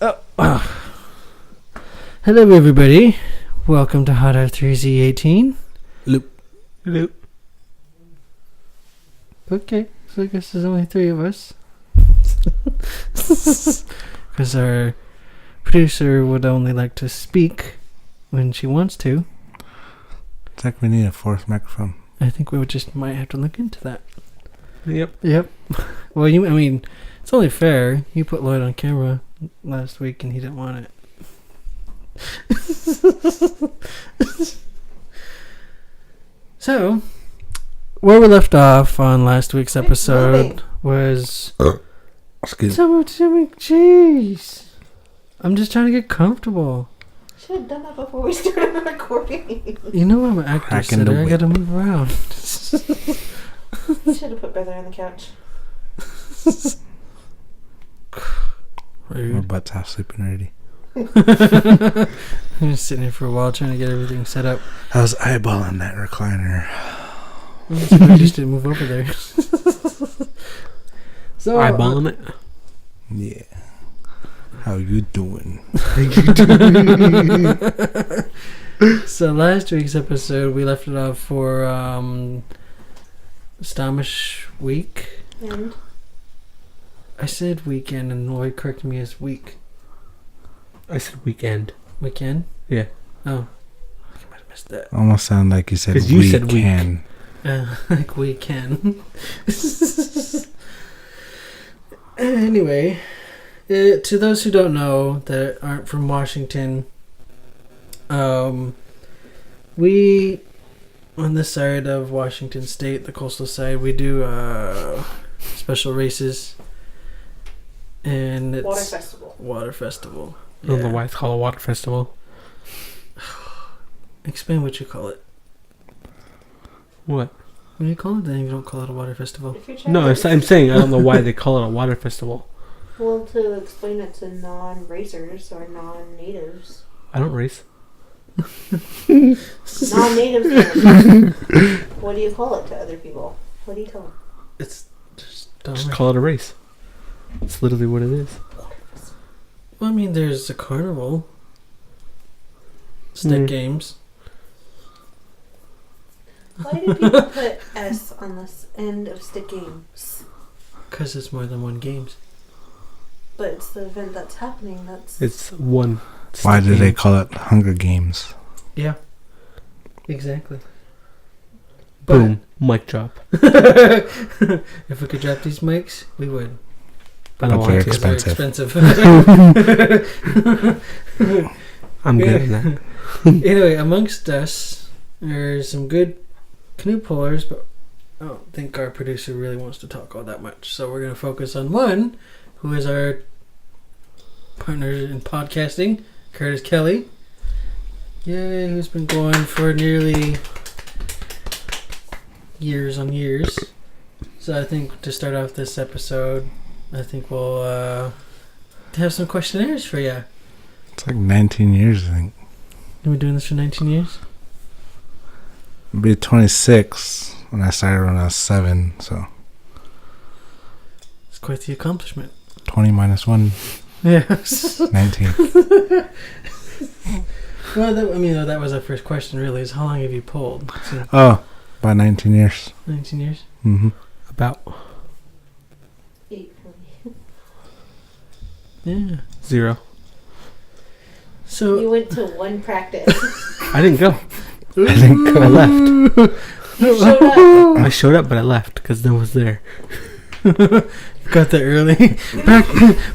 Hello, everybody. Welcome to Hot R3z18. Loop. Okay, so I guess there's only three of us. Because our producer would only like to speak when she wants to. It's like we need a fourth microphone. I think we might have to look into that. Yep. Well, it's only fair. You put Lloyd on camera last week and he didn't want it. So, where we left off on last week's episode was... Excuse me. Someone tell me, jeez. I'm just trying to get comfortable. Should have done that before we started recording. You know I'm an actor, Cracking the sitter. I whip. gotta move around. You should have put Brother on the couch. My Rude. butt's half sleeping already. I'm just sitting here for a while trying to get everything set up. I was eyeballing that recliner. I just didn't move over there. So Eyeballing it. Yeah. How you doing? So last week's episode we left it off for Stamish week. And I said weekend and Lloyd corrected me as week. I said weekend. Weekend? Yeah. Oh. I might have missed that. Almost sound like you said 'Cause you said week. can. Like we can. Anyway, to those who don't know that aren't from Washington, we on this side of Washington State, the coastal side, we do special races, and it's Water Festival. Water Festival. I don't know why it's called a water festival. Explain what you call it. What? What do you call it? Then you don't call it a water festival. If you're trying No, to, I'm saying I don't know why they call it a water festival. well, to explain it to non-racers or non-natives. I don't race. Non-natives. What do you call it to other people? What do you tell them? It's just Just call it a race. It's literally what it is. Well, I mean, there's a carnival. Stick games. Why do people put S on this end of stick games? Because it's more than one games. But it's the event that's happening. It's one. Why do they game. call it Hunger Games? Yeah. Exactly. Boom. Mic drop. If we could drop these mics, we would. I don't But want they're to. They're expensive. I'm good at that. Anyway, amongst us, there's some good canoe pullers, but I don't think our producer really wants to talk all that much. So we're going to focus on one who is our partner in podcasting, Curtis Kelly. Yay, who's been going for nearly years on years. So I think to start off this episode, I think we'll have some questionnaires for you. It's like 19 years, I think. You've been doing this for 19 years? I'll be 26 when I started when I was 7, so It's quite the accomplishment. 20 minus 1, Yes. 19. Well, that was our first question, really, is how long have you pulled? So, Oh, about 19 years. 19 years? Mm-hmm. About 8 for me. Yeah. 0. So, You went to one practice. I didn't go. I think I left. You showed up. I showed up, but I left because no one was there. got there early.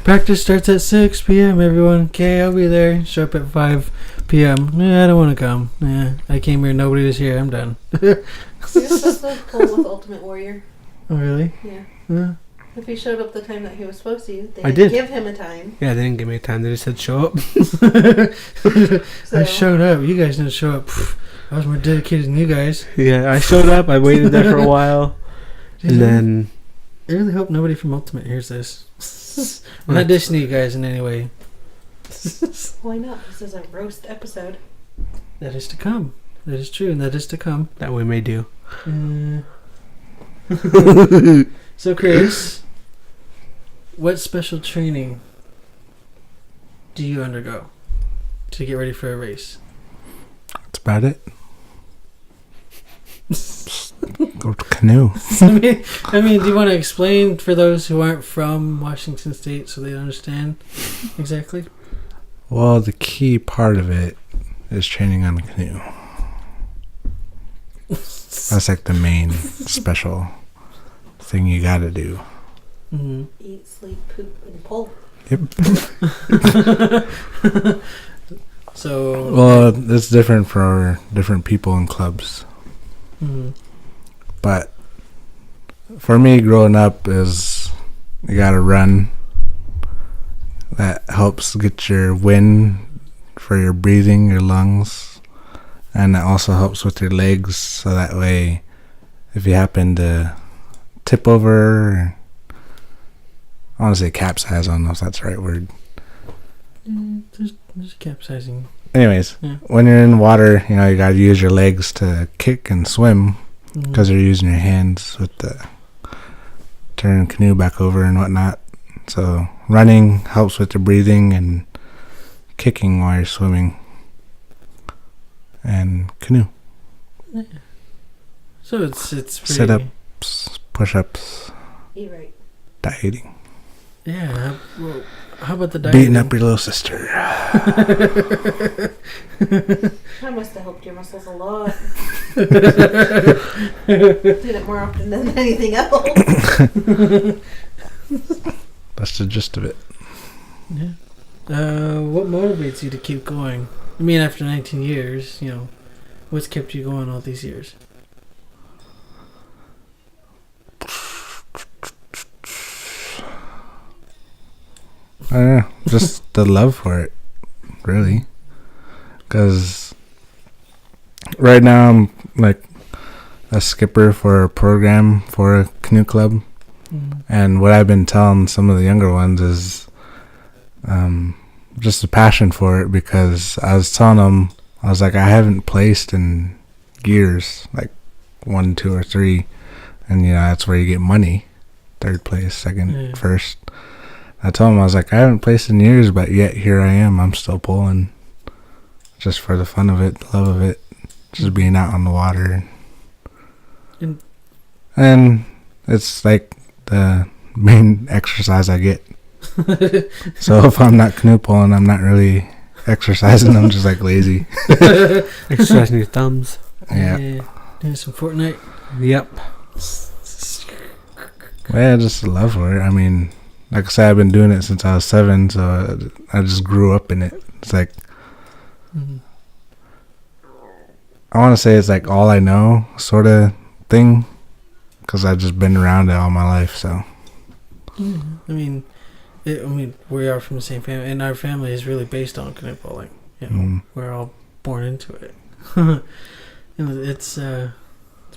Practice starts at 6 p.m., everyone. Okay, I'll be there. Show up at 5 p.m. Yeah, I don't want to come. Yeah, I came here, nobody was here. I'm done. You're supposed to pull with Ultimate Warrior. Oh, really? Yeah. Yeah. If he showed up the time that he was supposed to, they I didn't did. give him a time. Yeah, they didn't give me a time. They just said show up. So I showed up. You guys didn't show up. Pfft, I was more dedicated than you guys. Yeah, I showed up. I waited there for a while. And then... I really hope nobody from Ultimate hears this. I'm not dissing you guys in any way. why not? This is a roast episode. That is to come. That is true, and that is to come. That we may do. So, Chris, what special training do you undergo to get ready for a race? That's about it. Go to canoe. I mean, do you want to explain for those who aren't from Washington State so they understand exactly? Well, the key part of it is training on the canoe. That's like the main special thing you gotta do. Mm-hmm. Eat, sleep, poop, and pull. Yep. So. Well, it's different for different people in clubs. Mm-hmm. But for me, growing up is you gotta run. That helps get your wind for your breathing, your lungs. And it also helps with your legs, so that way if you happen to tip over, or, I want to say capsize, I don't know if that's the right word. There's capsizing. Anyways, Yeah. when you're in water, you know, you got to use your legs to kick and swim, because you're using your hands with the turning canoe back over and whatnot. So running helps with the breathing, and kicking while you're swimming. And canoe. Yeah. So it's pretty, sit-ups, push-ups, Eat right. dieting. Yeah. Well, how about the diet? Beating up your little sister. That must have helped your muscles a lot. Did it more often than anything else. That's the gist of it. Yeah. What motivates you to keep going? I mean, after 19 years, you know, what's kept you going all these years? I don't know. Just the love for it, really. Because right now I'm like a skipper for a program for a canoe club. And what I've been telling some of the younger ones is just a passion for it, because I was telling them, I was like, I haven't placed in years, like 1, 2, or 3. And, you know, that's where you get money. 3rd place, 2nd, 1st. I told him, I was like, I haven't placed in years, but yet here I am. I'm still pulling, just for the fun of it, the love of it, just being out on the water. And it's like the main exercise I get. So if I'm not canoe pulling, I'm not really exercising. I'm just like lazy. Exercising your thumbs. Yeah. Doing some Fortnite. Yep. Yeah, just a love for it. I mean, like I said, I've been doing it since I was 7, so I just grew up in it. It's like, I want to say it's like all I know sort of thing, because I've just been around it all my life. So I mean, we are from the same family, and our family is really based on canoe pulling. You know, we're all born into it. It's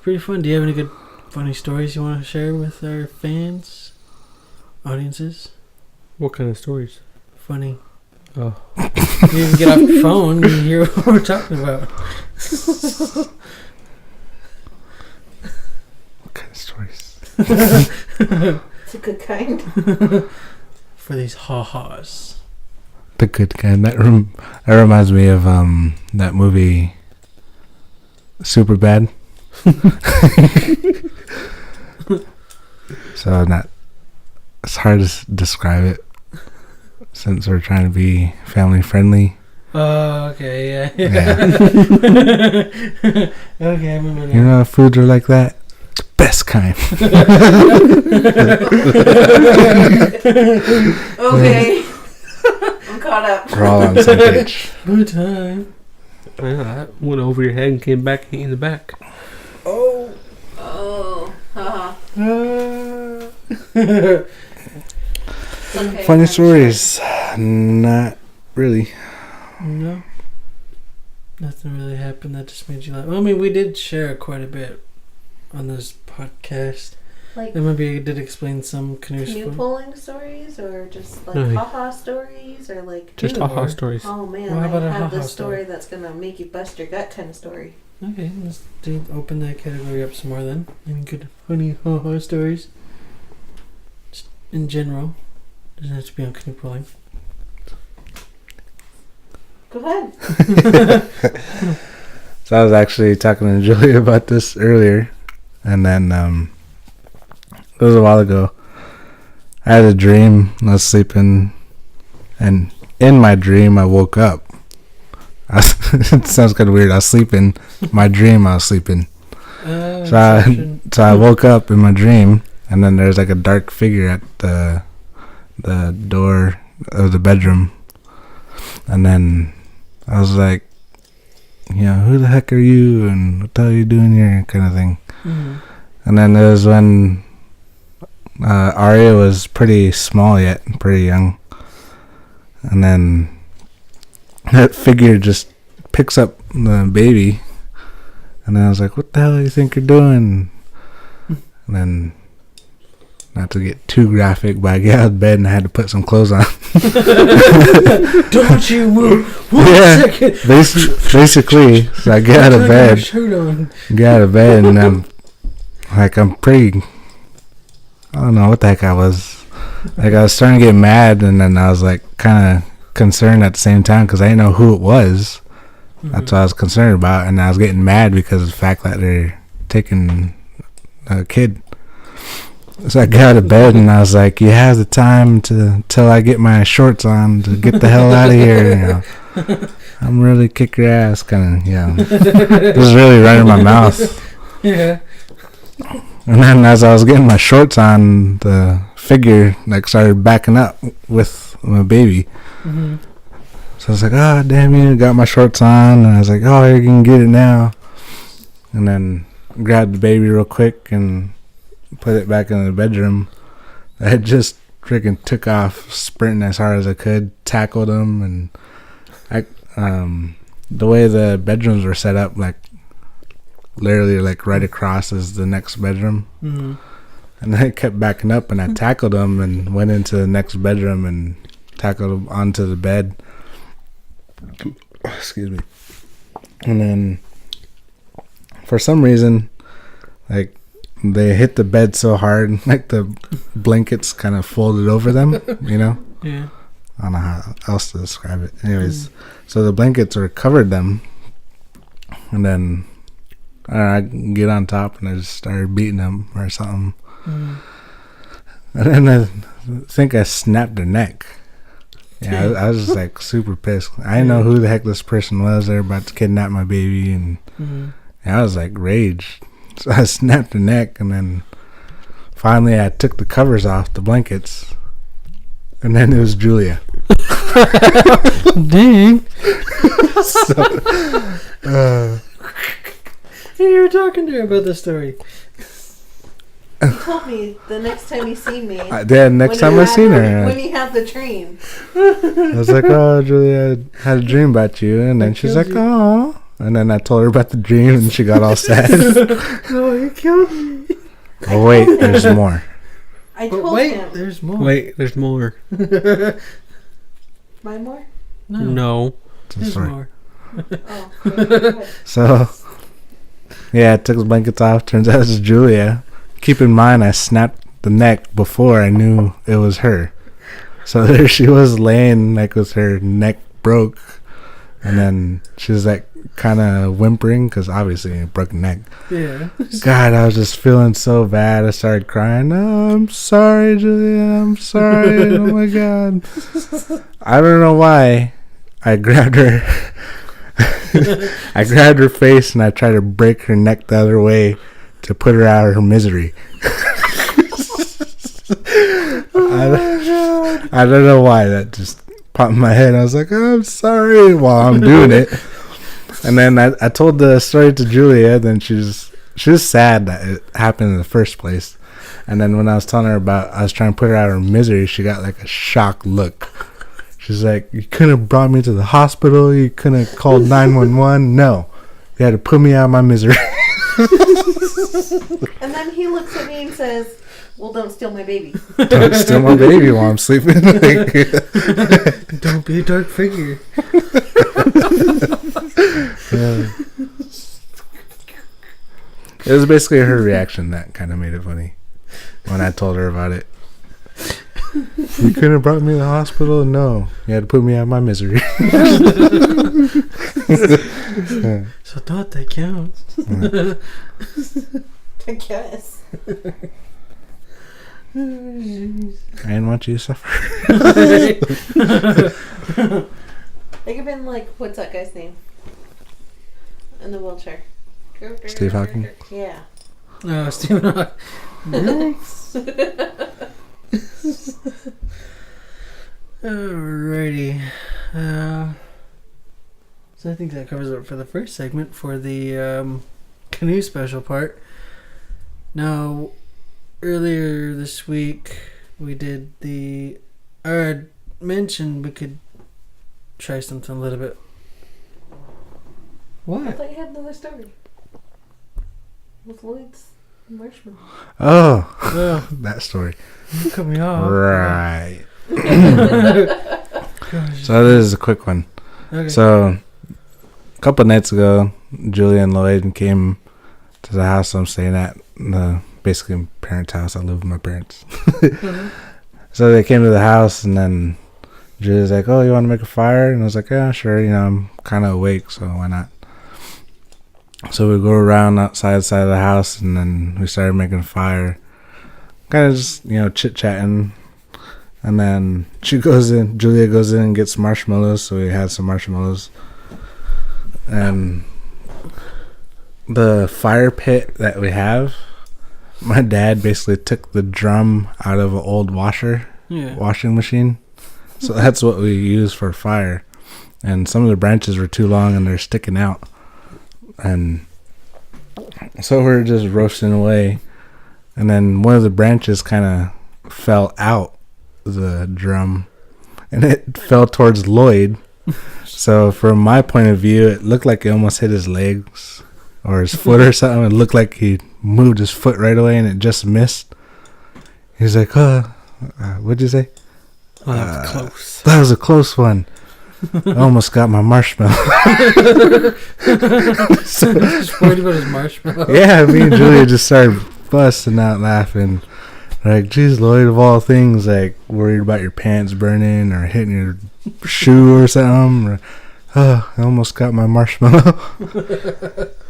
pretty fun. Do you have any good, funny stories you want to share with our fans, audiences? What kind of stories? Funny. Oh. You can get off your phone and hear what we're talking about. what kind of stories? It's a good kind. For these ha-has. The good kind. That reminds me of that movie Superbad. So it's hard to describe it, since we're trying to be family friendly. Oh, okay, yeah. Okay, I remember now. You know, foods are like that. The best kind. Okay. I'm caught up. We're all on the same page. Good time. Yeah, that went over your head and came back and hit you in the back. Oh. Oh. Haha. Okay, Funny stories. Not really. No. Nothing really happened that just made you laugh. Well, I mean, we did share quite a bit on this podcast. Like And maybe you did explain some canoe pulling stories, or just like No. haha stories, or like Just Either aha or. stories. oh man, Well, how about I a have haha this story story? that's gonna make you bust your gut kind of story. Okay, let's open that category up some more then. Any good funny ha-ha stories? Just in general. Doesn't have to be on canoe pulling. Go ahead. So I was actually talking to Julia about this earlier, and then it was a while ago. I had a dream. I was sleeping, and in my dream, I woke up. It sounds kind of weird. I was sleeping. My dream, I was sleeping. So I woke up in my dream, and then there's like a dark figure at the door of the bedroom, and then I was like, who the heck are you, and what the hell are you doing here, kind of thing. Mm-hmm. And then it was when Arya was pretty small yet, pretty young, and then that figure just picks up the baby, and then I was like, what the hell do you think you're doing? And then, not to get too graphic, but I got out of bed and I had to put some clothes on. Don't you move 1 second. Basically, so I get out of bed. And I'm pretty, I don't know what the heck I was. Like, I was starting to get mad, and then I was like kind of concerned at the same time because I didn't know who it was. Mm-hmm. That's what I was concerned about, and I was getting mad because of the fact that they're taking a kid. So I got out of bed and I was like, you have the time till I get my shorts on to get the hell out of here. I'm really kick your ass, kind of. It was really right in my mouth. Yeah. And then as I was getting my shorts on, the figure started backing up with my baby. Mm-hmm. So I was like, oh, damn you, got my shorts on. And I was like, oh, you can get it now. And then grabbed the baby real quick and put it back in the bedroom. I just freaking took off, sprinting as hard as I could, tackled him, and the way the bedrooms were set up, literally right across is the next bedroom. Mm-hmm. And then I kept backing up, and I tackled him and went into the next bedroom and tackled him onto the bed. Excuse me. And then for some reason, they hit the bed so hard, the blankets kind of folded over them, Yeah. I don't know how else to describe it. Anyways, so the blankets covered them, and then I get on top and I just started beating them or something. Mm. And then I think I snapped their neck. Yeah, I was just super pissed. I didn't know who the heck this person was. They were about to kidnap my baby, and I was raged. So I snapped her neck, and then finally I took the covers off the blankets, and then it was Julia. Dang. So, you were talking to her about the story. You told me the next time you see me. Next time I seen her. When you have the dream. I was like, oh, Julia, I had a dream about you. And then she's like, oh. And then I told her about the dream, and she got all sad. No, you killed me. Oh, wait, there's more. I told him. There's more. Wait, there's more. My more? No. There's more. Oh. So, yeah, I took the blankets off. Turns out it was Julia. Keep in mind, I snapped the neck before I knew it was her. So there she was laying with her neck broke. And then she was kind of whimpering because obviously a broken neck. Yeah. God, I was just feeling so bad. I started crying. Oh, I'm sorry, Julia. I'm sorry. Oh my God. I don't know why. I grabbed her. I grabbed her face and I tried to break her neck the other way to put her out of her misery. I don't know why that just popped in my head. I was like, oh, I'm sorry while I'm doing it. And then I told the story to Julia. Then she was sad that it happened in the first place. And then when I was telling her I was trying to put her out of her misery, she got a shocked look. She's like, you couldn't have brought me to the hospital. You couldn't have called 911. No, you had to put me out of my misery. And then he looks at me and says, well, don't steal my baby. Don't steal my baby while I'm sleeping. Don't be a dark figure. It was basically her reaction that kind of made it funny when I told her about it. You couldn't have brought me to the hospital? No. You had to put me out of my misery. So that counts. I guess. I didn't want you to suffer. They could have been like, what's that guy's name? In the wheelchair. Steve Hawking? Yeah. Oh, Stephen Hawking. Alrighty. So I think that covers it for the first segment for the canoe special part. Now, earlier this week, we did I mentioned we could try something a little bit. I What? thought you had another story. With Lloyd's marshmallow. Oh, Oh, that story. you cut me off. Right. Gosh. So this is a quick one. Okay. So, a couple nights ago, Julia and Lloyd came to the house I'm staying at. Basically, my parents' house. I live with my parents. So they came to the house, and then Julia's like, "Oh, you want to make a fire?" And I was like, "Yeah, sure. I'm kind of awake, so why not?" So we go around outside of the house, and then we started making a fire. Kind of just, chit-chatting. And then Julia goes in and gets marshmallows, so we had some marshmallows. And the fire pit that we have, my dad basically took the drum out of an old washing machine. So that's what we use for fire. And some of the branches were too long and they're sticking out. And so we're just roasting away. And then one of the branches kind of fell out the drum. And it fell towards Lloyd. So from my point of view, it looked like it almost hit his legs or his foot or something. It looked like he moved his foot right away and it just missed. He's like, what'd you say? Oh, that was close. That was a close one. I almost got my marshmallow. Just worried about his marshmallow. Yeah, me and Julia just started busting out laughing. Like, geez, Lloyd, of all things, like, worried about your pants burning or hitting your shoe or something. Or, I almost got my marshmallow.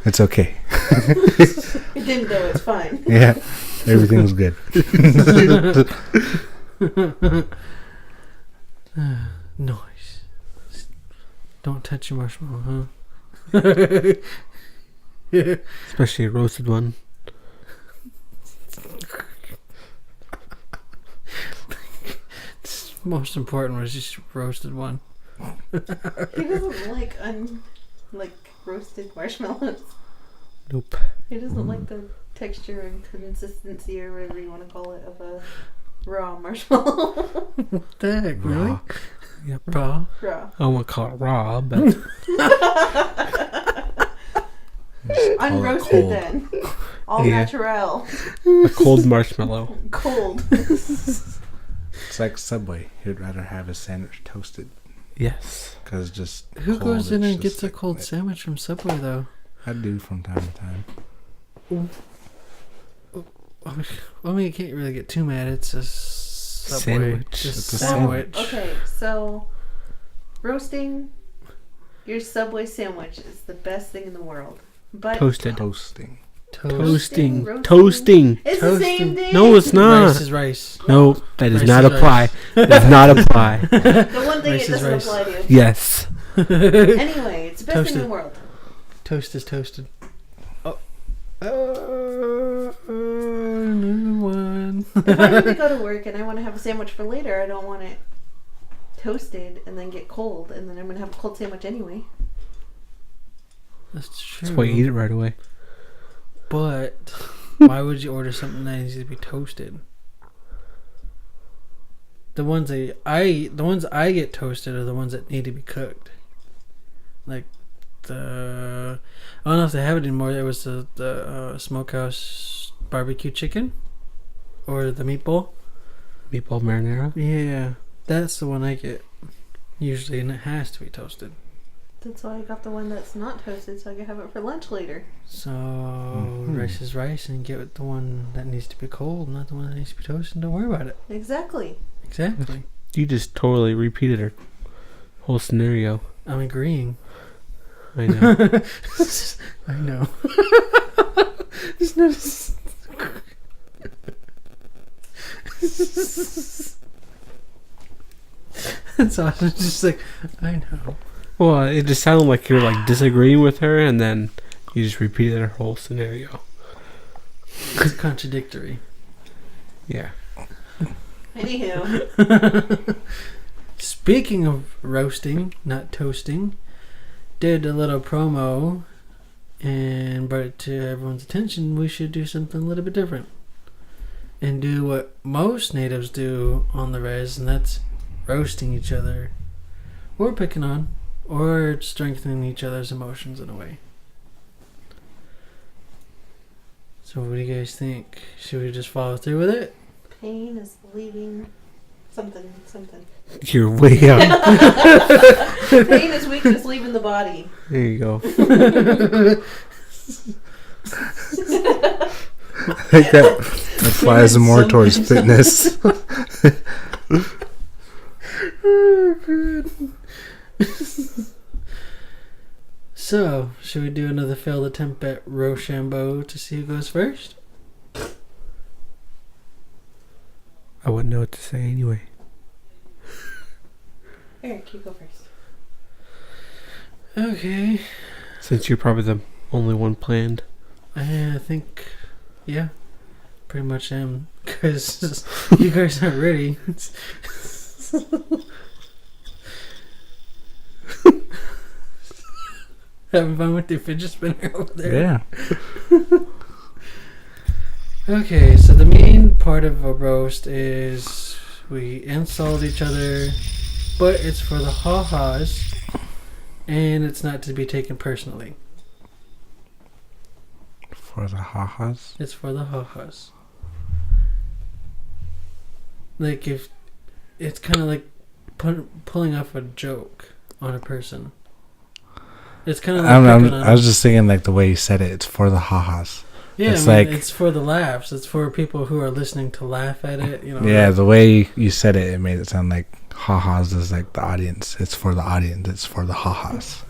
It's okay. You didn't know, it's fine. Yeah, everything was good. Nice. Don't touch your marshmallow, huh? Especially a roasted one. Most important was just roasted one. He doesn't like roasted marshmallows. Nope. He doesn't like the texture and consistency or whatever you want to call it of a raw marshmallow. What the heck, really? Yep. Raw? Raw. I won't call it raw, but Unroasted then. All Yeah. natural. a cold marshmallow. Cold. It's like Subway. He'd rather have his sandwich toasted. Yes. Because just Who cold, goes in it's and just gets a like cold that. sandwich from Subway, though? I do from time to time. I mean, you can't really get too mad. It's a Subway. Sandwich. Just It's a sandwich. Okay, so roasting your Subway sandwich is the best thing in the world. But Toasted. Toasting. Toasting. roasting. Toasting. It's Toasting. the same thing. No, it's not. Rice is rice. No, that does Rice not is apply. rice. Does not apply. The one thing Rice it is doesn't rice. apply to. Yes. Anyway, it's the best thing in Toasted. the world. Toast is toasted. Oh. New one. If I need to go to work and I want to have a sandwich for later, I don't want it toasted and then get cold, and then I'm going to have a cold sandwich anyway. That's true. That's why you eat it right away. But why would you order something that needs to be toasted? The ones I get toasted are the ones that need to be cooked. Like I don't know if they have it anymore. There was the smokehouse barbecue chicken or the meatball. Meatball marinara. Yeah, that's the one I get usually, and it has to be toasted. That's why I got the one that's not toasted, so I can have it for lunch later. So rice is rice, and get the one that needs to be cold, not the one that needs to be toasted. Don't worry about it. Exactly. Exactly. You just totally repeated her whole scenario. I'm agreeing. I know. I know. It's not. That's awesome. It's just like, I know. Well, it just sounded like you were like disagreeing with her, and then you just repeated her whole scenario. It's contradictory. Yeah. Anywho. Speaking of roasting, not toasting, did a little promo and brought it to everyone's attention. We should do something a little bit different and do what most natives do on the res, and that's roasting each other or picking on or strengthening each other's emotions in a way. So what do you guys think? Should we just follow through with it? Pain is leaving something. You're way out. Pain is weakness leaving the body. There you go. I think that applies more towards fitness. Oh, good. So, should we do another failed attempt at Rochambeau to see who goes first? I wouldn't know what to say anyway. Eric, you go first. Okay. Since you're probably the only one planned. I think, yeah, pretty much am. Because you guys aren't ready. Having fun with your fidget spinner over there? Yeah. Okay, so the main part of a roast is we insult each other, but it's for the ha-has, and it's not to be taken personally. For the ha-has? It's for the ha-has. Like, if it's kind of like pulling off a joke on a person. It's kind of like I was just thinking like the way you said it. It's for the ha-has. Yeah, it's it's for the laughs. It's for people who are listening to laugh at it. You know. Yeah, the way you said it, it made it sound like ha-has is like the audience. It's for the audience. It's for the ha-has.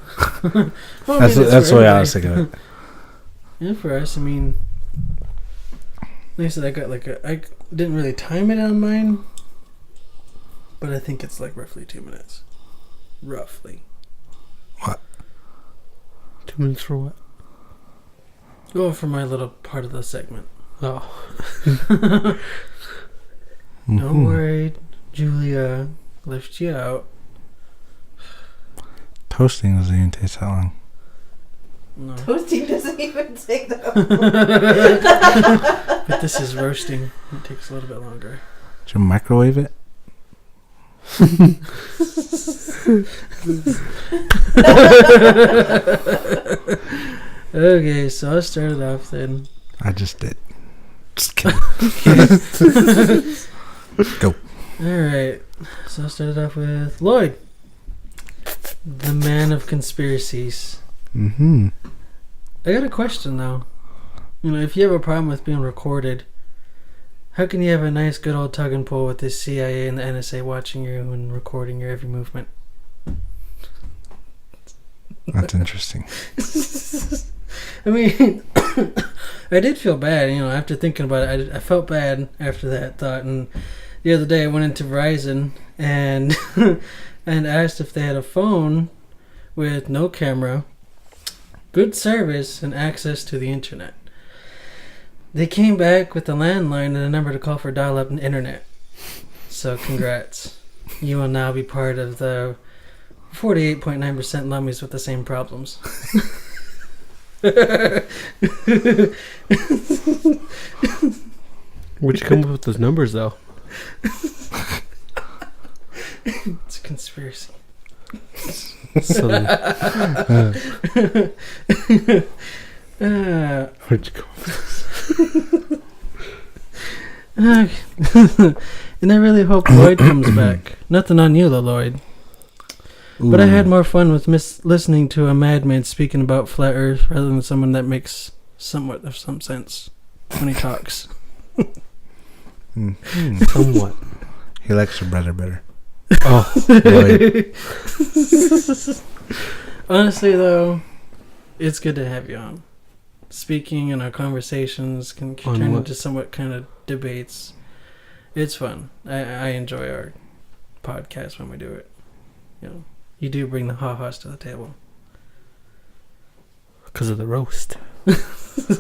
Well, That's the way I was thinking of it. Yeah, for us, I mean, like I said, I didn't really time it on mine, but I think it's like roughly 2 minutes. Roughly. What? 2 minutes for what? Oh, for my little part of the segment. Oh. Don't worry, Julia. Lift you out. Toasting doesn't even take that long. No. Toasting doesn't even take that. But this is roasting. It takes a little bit longer. Did you microwave it? Okay, so I'll start it off then. I just did. Just kidding. Go. Alright, so I'll start it off with Lloyd, the man of conspiracies. Mm-hmm. I got a question though. You know, if you have a problem with being recorded, how can you have a nice good old tug and pull with the CIA and the NSA watching you and recording your every movement? That's interesting. I mean, I did feel bad, you know, after thinking about it. I felt bad after that thought, and the other day I went into Verizon and and asked if they had a phone with no camera, good service, and access to the internet. They came back with a landline and a number to call for dial-up and internet. So congrats. You will now be part of the 48.9% lummies with the same problems. Where'd you come up with those numbers, though? It's a conspiracy. So, where'd you come up with and I really hope Lloyd comes back. Nothing on you, though, Lloyd. Ooh. But I had more fun with listening to a madman speaking about flat Earth rather than someone that makes somewhat of some sense when he talks. Mm-hmm. somewhat? He likes your brother better. Oh, Boy. Honestly, though, it's good to have you on. Speaking in our conversations can On turn what? into somewhat kind of debates. It's fun. I enjoy our podcast when we do it. You know, you do bring the ha-has to the table. because of the roast. First.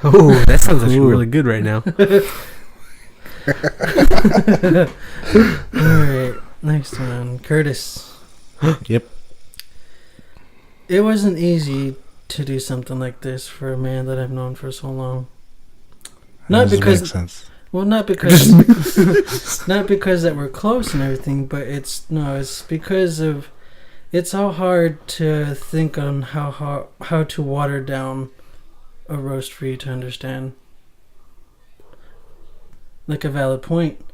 Oh, that sounds actually Ooh. really good right now. Alright, next one. Curtis. Yep. It wasn't easy to do something like this for a man that I've known for so long. Not That doesn't because- make sense. Well, not because not because that we're close and everything, but it's because of it's all hard to think on how to water down a roast for you to understand. Like a valid point.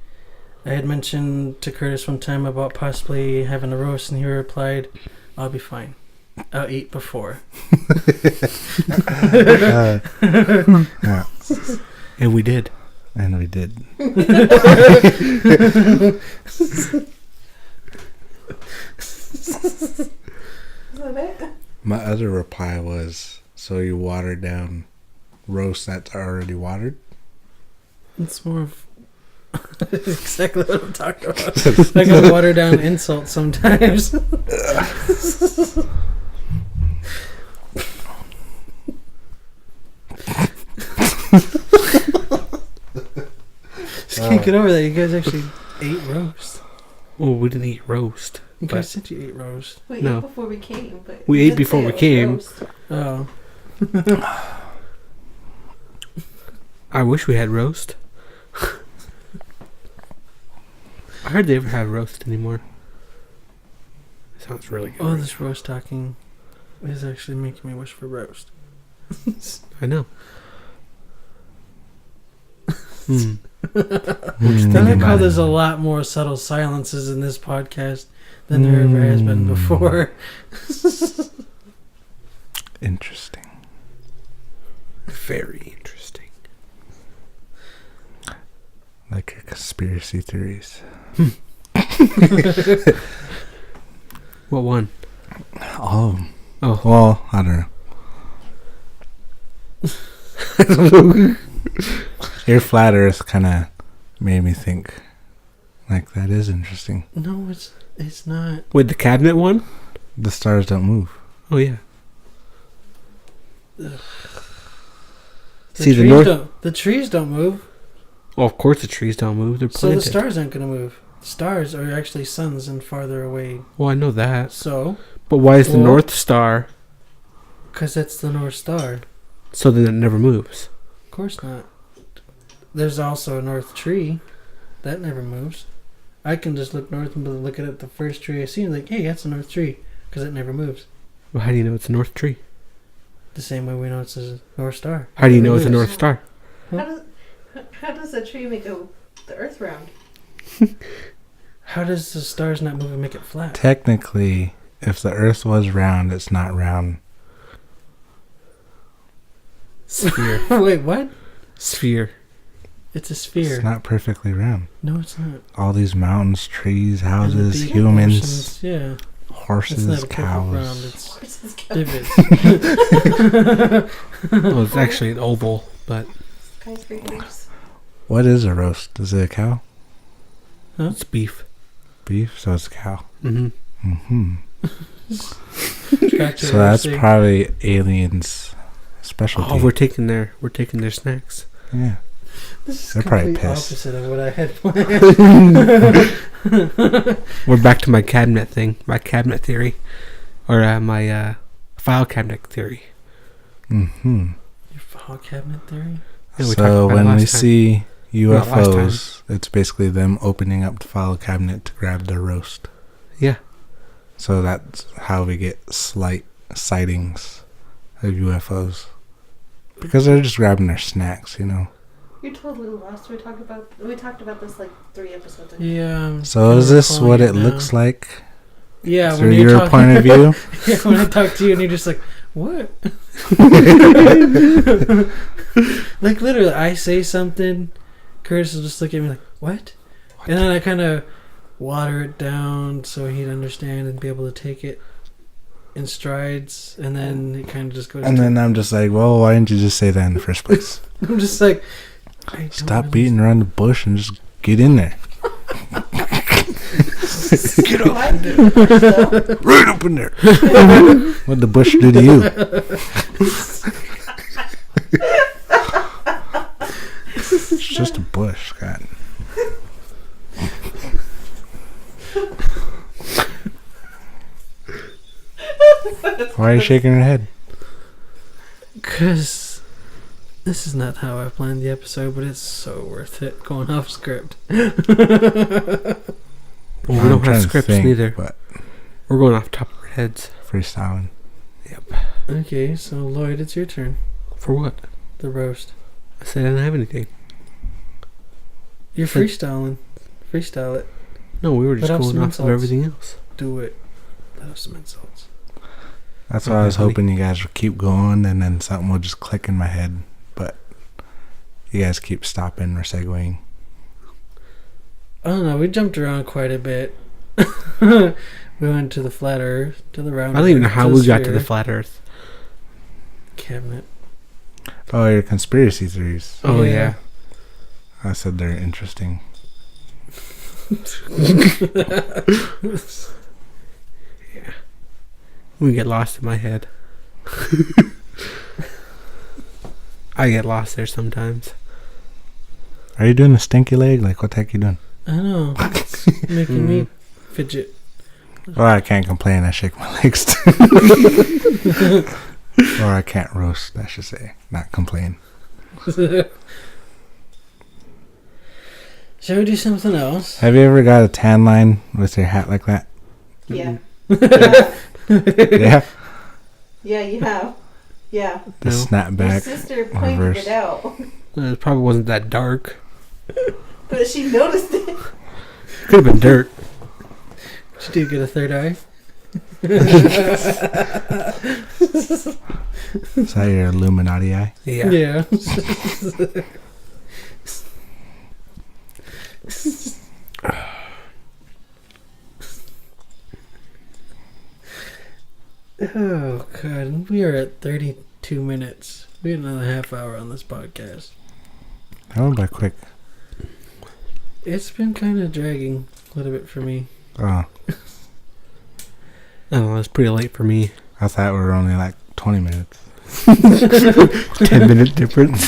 I had mentioned to Curtis one time about possibly having a roast, and he replied, "I'll be fine. I'll eat before." Yeah, And we did. and we did. Is that it? My other reply was, so you water down roast that's already watered? It's more of exactly what I'm talking about. Like a watered down insult sometimes. Just can't get over that. You guys actually ate roast. Well, we didn't eat roast. You But- guys said you ate roast. We No. ate before we came, but We you ate did before say we it was came. roast. Oh. I wish we had roast. I hardly ever have roast anymore. Sounds really good. Oh, this roast talking is actually making me wish for roast. I know. Hmm. I Thinking like how about it. there's a lot more subtle silences in this podcast than there ever has been before. Interesting. Very interesting. Like your conspiracy theories. What one? All of them. Oh, Well, I don't know. Your flat earth kind of made me think, like, that is interesting. No, it's not. wait, the cabinet one? The stars don't move. Oh yeah. The See the trees north. the trees don't move, Well, of course the trees don't move. They're so the planted. stars aren't gonna move. Stars are actually suns and farther away. Well, I know that. So, But why is the Well- North Star because that's the North Star. so then it never moves? Of course not. There's also a north tree that never moves. I can just look north and be looking at the first tree I see and like, hey, that's a north tree because it never moves. Well, how do you know it's a North tree? The same way we know it's a North Star. How do you It know it's a moves. North Star? How does a tree make the Earth round? How does the stars not move and make it flat? Technically, if the earth was round, it's not round. Sphere. Wait, what? Sphere. It's a sphere. It's not perfectly round. No, it's not. All these mountains, trees, And the houses, deep humans, oceans, yeah. It's horses, not a perfect round. cows. It's Horses go divots. Well, it's actually an oval, but skyscrapers. What is a roast? Is it a cow? it's beef. Beef? So it's a cow. Mm-hmm. Mm-hmm. Gotcha, So that's see. probably aliens' specialty. Oh, we're taking their snacks. Yeah. This is They're probably complete pissed. opposite of what I had planned. We're back to my cabinet thing, my cabinet theory, or my file cabinet theory. Mm-hmm. Your file cabinet theory? Yeah, we talked So about it when we last time. see Not last UFOs, it's basically them opening up the file cabinet to grab their roast. Yeah. So that's how we get slight sightings of UFOs. Because they're just grabbing their snacks, you know. You're totally lost. We talked about this like 3 episodes ago. Yeah. So is this what it looks like Yeah, through when you're your talking, point of view? yeah, when I talk to you and you're just like, what? Like literally, I say something, Curtis will just look at me like, what? And then I kind of water it down so he'd understand and be able to take it in strides, and then it kind of just goes. And then I'm just like, well, why didn't you just say that in the first place? I'm just like, Stop beating around the bush and just get in there. Get up. Right up in there. What'd the bush do to you? It's just a bush, Scott. Why are you shaking her head? Because this is not how I planned the episode, but it's so worth it going off script. Well, we don't have scripts neither. But We're going off top of our heads. freestyling. Yep. Okay, so Lloyd, it's your turn. For what? The roast. I said I didn't have anything. You're freestyling. Freestyle it. No, we were just Let off going some off insults. of everything else. Do it. Let us some insults. That's why I was hoping you guys would keep going and then something would just click in my head. But you guys keep stopping or segueing. I don't know. We jumped around quite a bit. We went to the flat Earth, to the round. I don't even know Earth, how the we got to sphere. the flat Earth. Cabinet. Oh, your conspiracy theories. Oh, Yeah. yeah. I said they're interesting. We get lost in my head. I get lost there sometimes. Are you doing a stinky leg? Like, what the heck you doing? I know. It's making me fidget. Or I can't complain. I shake my legs too. Or I can't roast, I should say. Not complain. Shall we do something else? Have you ever got a tan line with your hat like that? Yeah. Yeah? Yeah, you have. Yeah. The No. Your snapback. sister pointed reverse. it out. It probably wasn't that dark. But she noticed it. Could have been dirt. Did you get a third eye? Is that your Illuminati eye? Yeah. Yeah. Oh, God. We are at 32 minutes. We had another half hour on this podcast. That went by quick. It's been kind of dragging a little bit for me. Oh, I don't know. It's pretty late for me. I thought we were only like 20 minutes. 10-minute difference.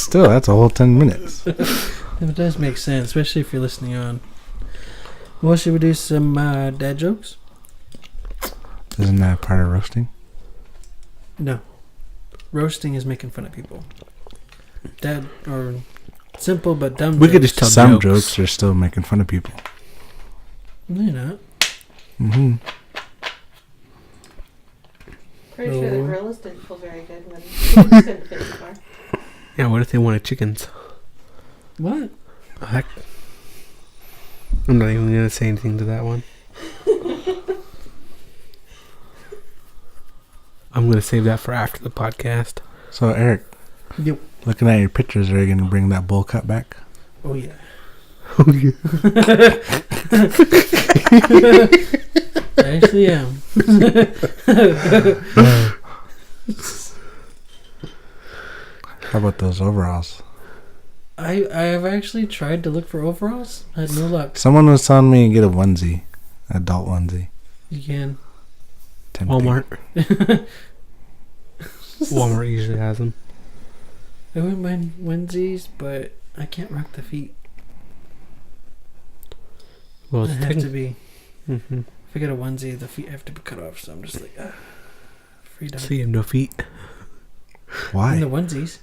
Still, that's a whole 10 minutes. It does make sense, especially if you're listening on. Well, should we do some dad jokes? Isn't that part of roasting? No. Roasting is making fun of people. Dad, or simple but dumb We jokes. could just tell Some jokes. jokes are still making fun of people. No, you're not. Mm-hmm. Pretty sure the No. gorillas didn't feel very good when they couldn't fit in the car. Yeah, what if they wanted chickens? What? Heck. I'm not even going to say anything to that one. I'm going to save that for after the podcast. So, Eric, Yep. looking at your pictures, are you going to bring that bowl cut back? Oh, yeah. Oh, yeah. I actually am. How about those overalls? I've actually tried to look for overalls. I had no luck. Someone was telling me to get a onesie. Adult onesie. You can. Tempting. Walmart. Walmart usually has them. I wouldn't mind onesies, but I can't rock the feet. Well, It it's have to be. Mm-hmm. If I get a onesie, the feet have to be cut off. So I'm just like, freedom. So you have no feet. Why? In the onesies.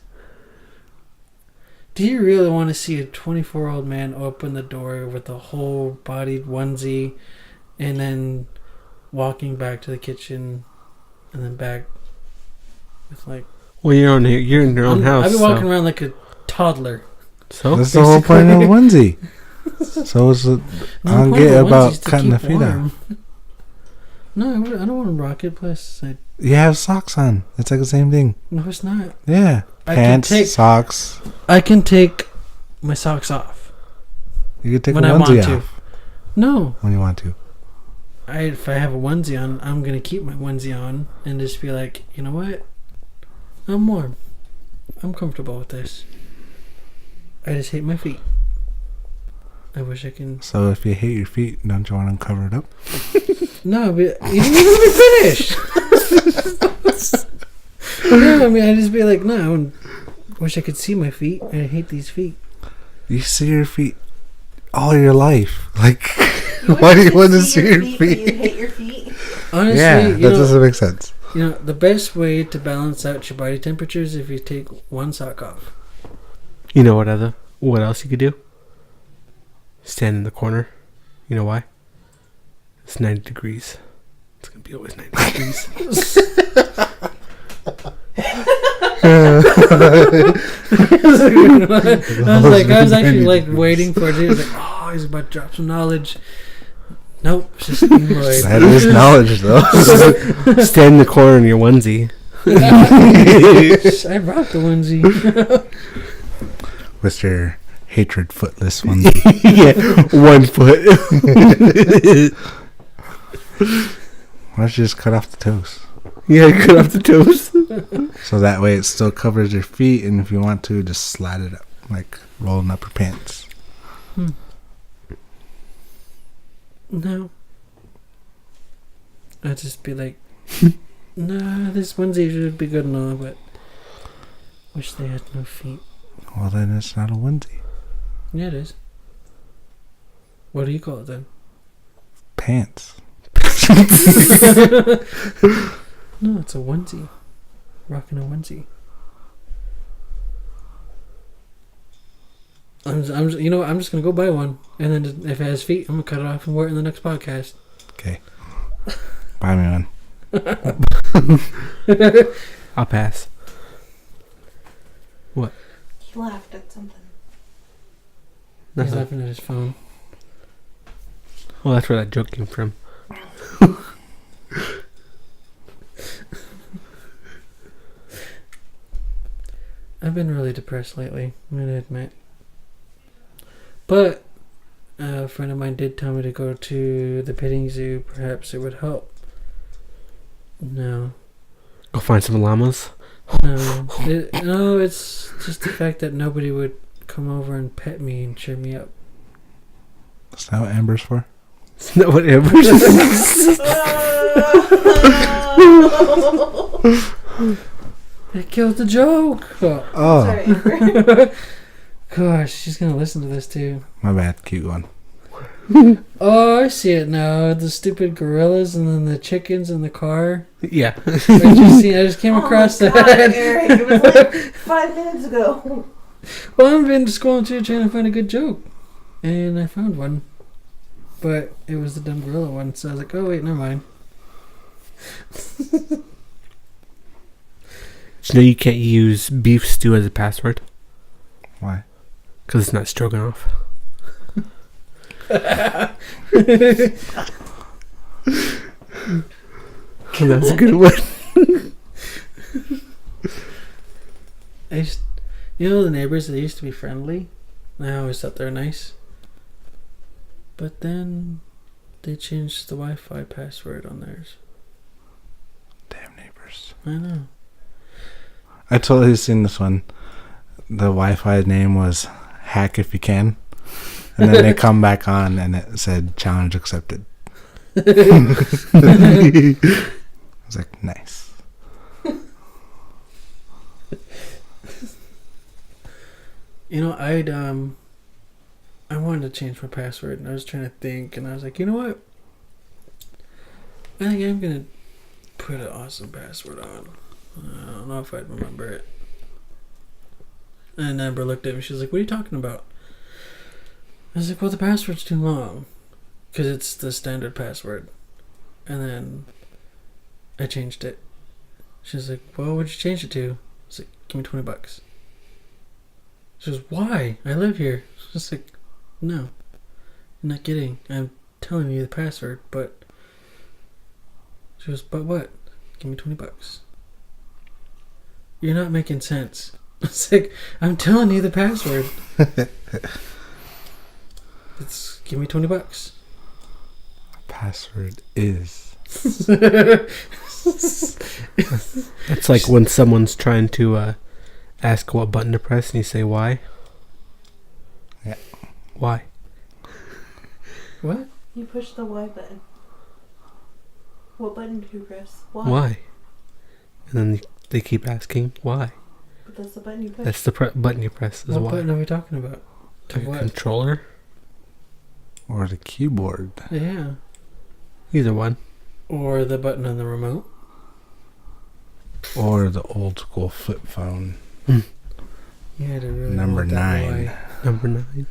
Do you really want to see a 24-year-old man open the door with a whole-bodied onesie, and then walking back to the kitchen, and then back with like? Well, you're in your own house. I've been so. walking around like a toddler. So? That's the whole point of a onesie. So it's I don't the point get of a about onesie's to cutting the keep feet out. warm. No, I don't want to rock it. Plus, You have socks on. It's like the same thing. no, it's not. Yeah. I Pants, can take socks. I can take my socks off. You could take when a I want onesie to. off No. when you want to. If I have a onesie on, I'm going to keep my onesie on and just be like, you know what? I'm warm. I'm comfortable with this. I just hate my feet. I wish I can... So if you hate your feet, don't you want them covered up? No, but you didn't even let me finish. No, I mean, I just be like, no, I wish I could see my feet. I hate these feet. You see your feet all your life. Like, why do you want to see your but feet? You hate your feet. Honestly, Yeah, you that know, doesn't make sense. you know, the best way to balance out your body temperature is if you take one sock off. You know what else you could do? Stand in the corner. You know why? It's 90 degrees. It's gonna be always 90 degrees. I was actually like waiting for it. He was like, oh, he's about to drop some knowledge. Nope, it's just Lloyd. That is knowledge, though. Stand in the corner in your onesie. I brought the onesie. With your hatred footless one. Yeah, 1 foot. Why don't you just cut off the toes? Yeah, cut off the toes. So that way it still covers your feet, and if you want to, just slide it up, like rolling up your pants. No. I'd just be like, nah, this onesie should be good and all, but wish they had no feet. Well, then it's not a onesie. Yeah, it is. What do you call it then? Pants. No, it's a onesie. Rocking a onesie. You know what, I'm just gonna go buy one, and then if it has feet, I'm gonna cut it off and wear it in the next podcast. Okay. Buy me one. I'll pass. He laughed at something. He's Nothing. laughing at his phone. Well, that's where that joke came from. I've been really depressed lately, I'm gonna admit. But a friend of mine did tell me to go to the petting zoo. Perhaps it would help. No. Go find some llamas. No. No, it's just the fact that nobody would come over and pet me and cheer me up. Is that what Amber's for? Isn't that what Amber's It killed the joke. Oh, Sorry, Amber. Gosh, she's gonna listen to this too. my bad. Keep going. Oh, I see it now. The stupid gorillas and then the chickens in the car. Yeah. I just came across oh my God, that. Eric, it was like 5 minutes ago. Well, I've been scrolling through trying to find a good joke, and I found one, but it was the dumb gorilla one. So I was like, oh wait, never mind. Did you know you can't use beef stew as a password? Why? Because it's not stroganoff. That's a good one. You know the neighbors, they used to be friendly. I always thought they were nice. But then they changed the Wi-Fi password on theirs. Damn neighbors. I know. I totally seen this one. The Wi-Fi name was Hack If You Can. And then they come back on and it said challenge accepted. I was like, nice. You know, I wanted to change my password, and I was trying to think, and I was like, you know what? I think I'm gonna put an awesome password on. I don't know if I'd remember it. And Amber looked at me. She was like, "What are you talking about?" I was like, "Well, the password's too long, because it's the standard password." And then I changed it. She was like, "Well, what'd you change it to?" I was like, "Give me $20." She goes, "Why? I live here." I was like, "No, I'm not kidding. I'm telling you the password, but..." She goes, "But what?" "Give me $20." "You're not making sense." I was like, "I'm telling you the password." It's give me $20. Password is. It's like when someone's trying to ask what button to press and you say why. Yeah. Why? What? You push the Y button. What button do you press? Y. Why? And then they keep asking why. But that's the button you push. That's the button you press. Is What why. button are we talking about? To Like a what? controller? Or the keyboard. Yeah. Either one. Or the button on the remote. Or the old school flip phone. You had to really Number want that 9. Y. Number 9.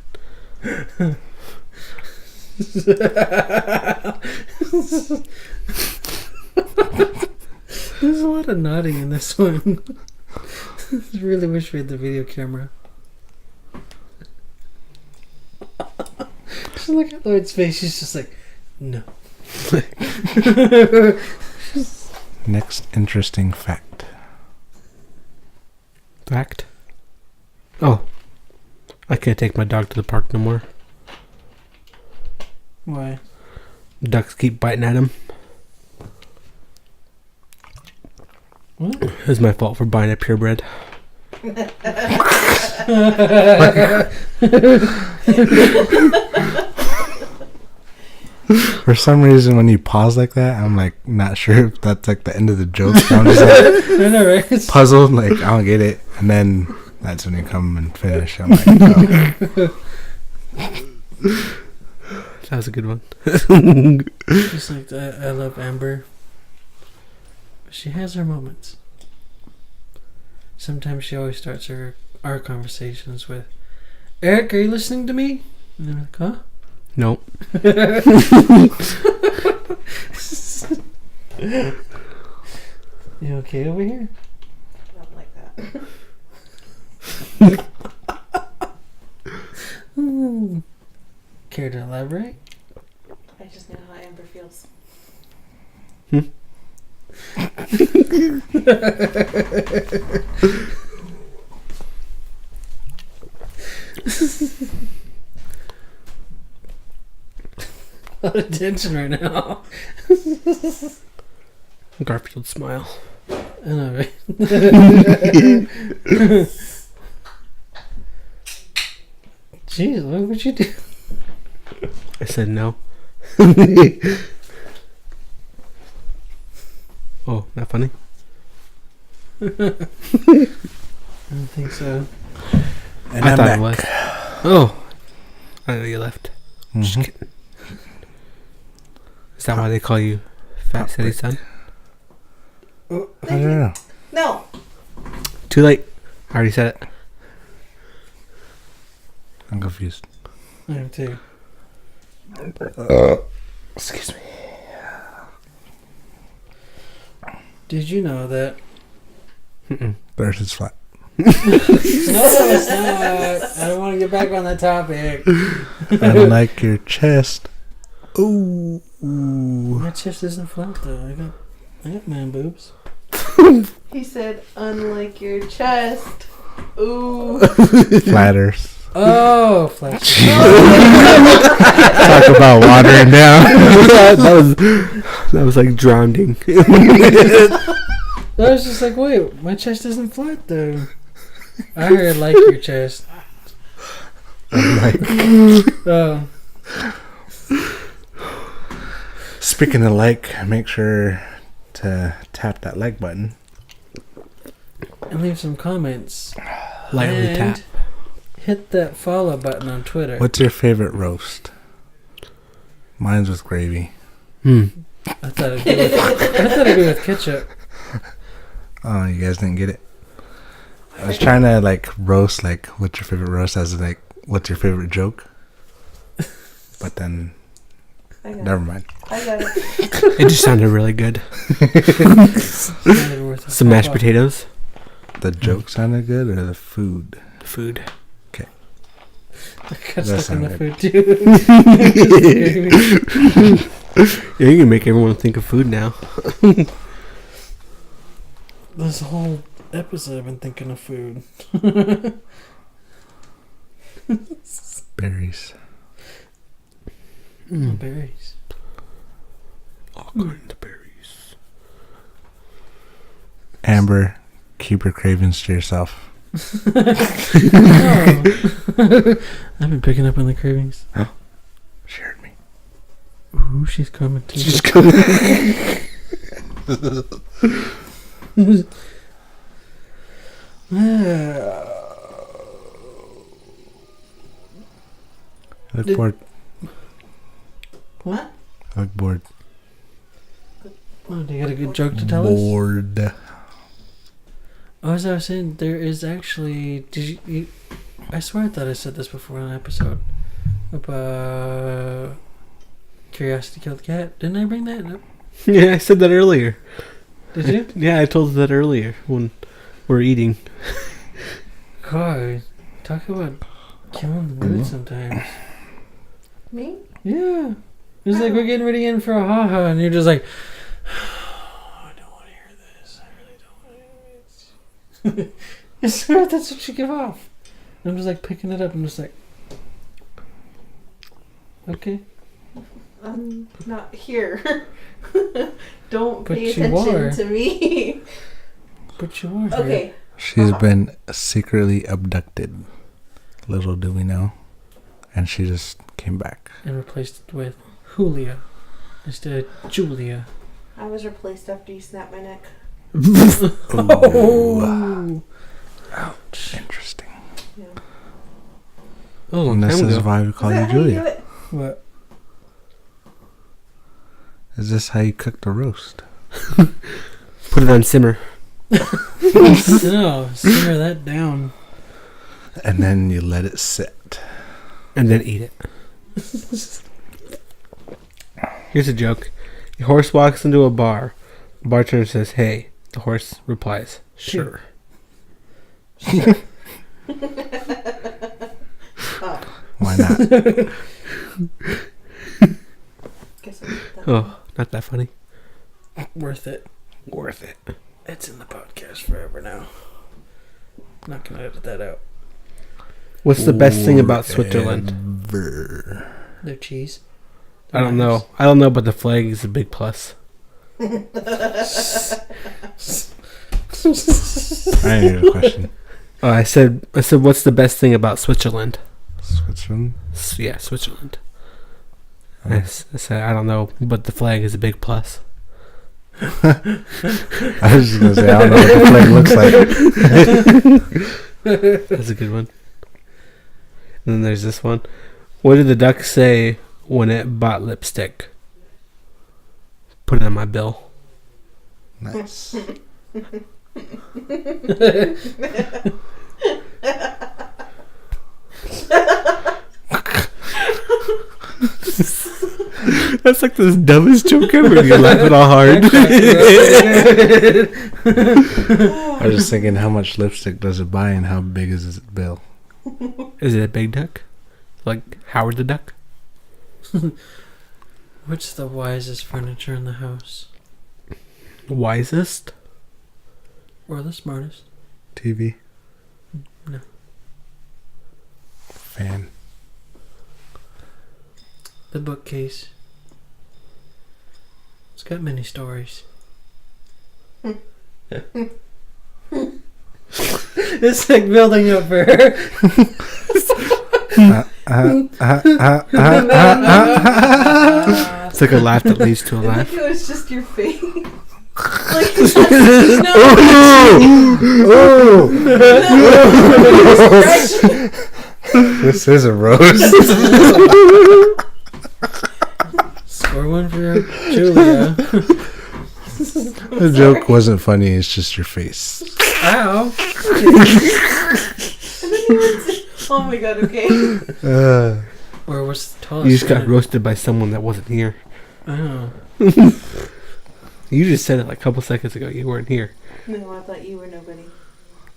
There's a lot of nodding in this one. I really wish we had the video camera. Just look at Lloyd's face. She's just like, no. Next interesting fact. Fact. Oh. I can't take my dog to the park no more. Why? Ducks keep biting at him. What? It's my fault for buying a purebred. For some reason, when you pause like that, I'm like not sure if that's like the end of the joke. So I'm just like I know, right? It's- puzzled, like I don't get it, and then that's when you come and finish. I'm like, oh. That was a good one. Just like that. I love Amber. She has her moments. Sometimes she always starts our conversations with, Eric, are you listening to me? And I'm like, huh? Nope. You okay over here? Not like that. Care to elaborate? I just know how Amber feels. A lot of tension right now. Garfield smile. I know, right? Jeez, what would you do? I said no. Oh, not funny? I don't think so. And I I'm thought back. it was. Oh. I know you left. Just Mhm. kidding. Is that why they call you Fat City Outbreak. Son? I don't know. No. Too late. I already said it. I'm confused. I am too. Excuse me. Did you know that? Mm-mm. The Earth is flat. No, it's not. I don't want to get back on that topic. And like your chest. Ooh. My chest isn't flat though. I got man boobs. He said, unlike your chest. Ooh. Flat Earth. Oh, flat. Talk about watering down. that was like drowning. I was just like, wait, my chest isn't flat though. I heard like your chest. Like, Oh, speaking of like, make sure to tap that like button. and leave some comments. Lightly And tap. hit that follow button on Twitter. What's your favorite roast? Mine's with gravy. Hmm. I thought it'd be with ketchup. Oh, you guys didn't get it? I was trying to like roast, like, what's your favorite roast as like, what's your favorite joke? But then, I got never it. mind. I got it. It just sounded really good. Sounded worth a Some mashed follow. potatoes. The joke sounded good or the food? Food. I got That stuck in the sounded food too. Yeah, you can make everyone think of food now. This whole episode I've been thinking of food. Berries. Berries. All kinds of berries. Amber, keep your cravings to yourself. Oh. I've been picking up on the cravings. She heard me. Ooh, she's coming too. She's coming. I look bored. What? I look bored. Oh, do you got a good joke to tell us? Bored. Oh, as I was saying, there is actually. Did you? I swear I thought I said this before in an episode about Curiosity Killed the Cat. Didn't I bring that up? Yeah, I said that earlier. Did you? Yeah, I told you that earlier when we're eating. God, talk about killing the mood sometimes. Me? Yeah. It's like we're getting ready in for a ha-ha, and you're just like, I don't want to hear this. I really don't want to hear this. I swear that's what you give off. And I'm just like picking it up and just like, okay. I'm not here. Don't But pay you attention are. to me. But you are here. Okay. She's been secretly abducted. Little do we know. And she just came back. And replaced it with Julia instead of Julia. I was replaced after you snapped my neck. Oh! Ouch. Interesting. Yeah. Oh, And this time is ago. why we call Is you that how you do Julia. it? What? Is this how you cook the roast? Put it on simmer. No, simmer that down. And then you let it sit. And then eat it. Here's a joke. A horse walks into a bar. The bartender says, "Hey." The horse replies, "Sure." Why not? Guess I did that. Oh, not that funny. Worth it. Worth it. It's in the podcast forever now. Not gonna edit that out. What's the best thing about Switzerland? Forever. Their cheese. I don't know. I don't know, but the flag is a big plus. I need a question. Oh, I said, what's the best thing about Switzerland? Switzerland? Yeah, Switzerland. Oh. I said, I don't know, but the flag is a big plus. I was just going to say, I don't know what the flag looks like. That's a good one. And then there's this one. What did the duck say when it bought lipstick? Put it on my bill. Nice. That's like the dumbest joke ever. You're laughing all hard. I was just thinking, how much lipstick does it buy and how big is its bill? Is it a big duck? Like Howard the Duck? What's the wisest furniture in the house? Wisest? Or the smartest? TV? No. Fan? The bookcase. It's got many stories. It's like building up for her. It's like a laugh that leads to a I laugh. think it was just your face. Like, This is a roast. Score one for Julia. The joke wasn't funny, it's just your face. Ow. Oh my god, okay. Or what's the tallest? You just got furniture? roasted by someone that wasn't here. Oh. You just said it like a couple seconds ago. You weren't here. No, I thought you were nobody.